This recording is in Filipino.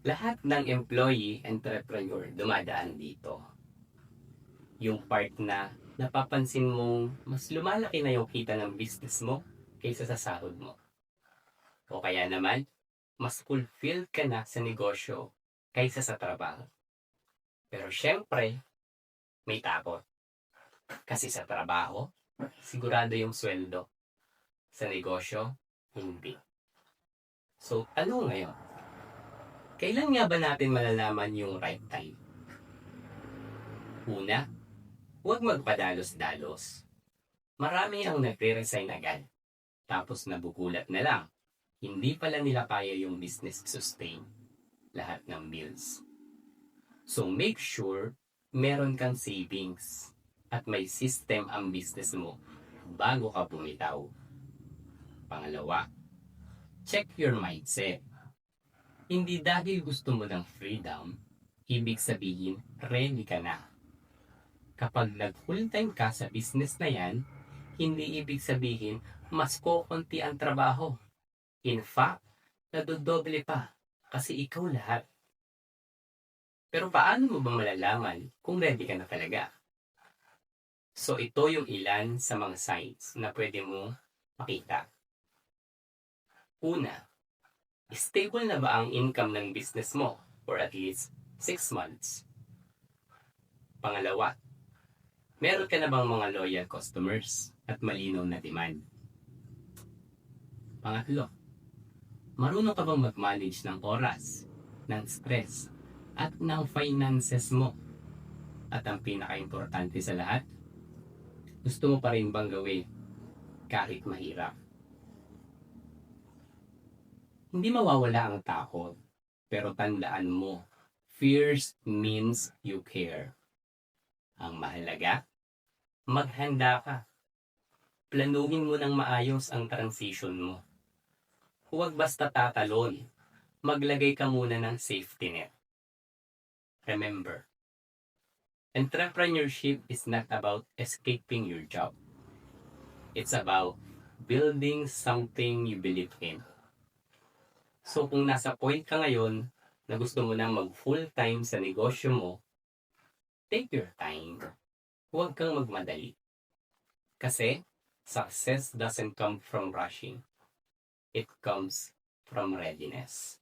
Lahat ng employee, entrepreneur dumadaan dito. Yung part na napapansin mong mas lumalaki na yung kita ng business mo kaysa sa sahod mo. O kaya naman, mas fulfilled ka na sa negosyo kaysa sa trabaho. Pero syempre, may takot. Kasi sa trabaho, sigurado yung sweldo. Sa negosyo, hindi. So, ano ngayon? Kailan nga ba natin malalaman yung right time? Una, huwag magpadalos-dalos. Marami ang nagre-resign agad. Tapos nabugulat na lang. Hindi pala nila kaya yung business sustain lahat ng bills. So make sure meron kang savings at may system ang business mo bago ka bumitaw. Pangalawa, check your mindset. Hindi dahil gusto mo ng freedom, ibig sabihin ready ka na. Kapag nag full time ka sa business na yan, hindi ibig sabihin mas kokonti ang trabaho. In fact, nadodoble pa kasi ikaw lahat. Pero paano mo ba malalaman kung ready ka na talaga? So ito yung ilan sa mga signs na pwede mo makita. Una, stable na ba ang income ng business mo for at least 6 months? Pangalawa, meron ka na bang mga loyal customers at malinaw na demand? Pangatlo, marunong ka bang mag-manage ng oras, ng stress, at ng finances mo? At ang pinaka-importante sa lahat, gusto mo pa rin bang gawin kahit mahirap? Hindi mawawala ang takot, pero tandaan mo, fears means you care. Ang mahalaga, maghanda ka. Planuhin mo ng maayos ang transition mo. Huwag basta tatalon. Maglagay ka muna ng safety net. Remember, entrepreneurship is not about escaping your job. It's about building something you believe in. So kung nasa point ka ngayon na gusto mo nang mag full time sa negosyo mo, take your time. Huwag kang magmadali. Kasi success doesn't come from rushing. It comes from readiness.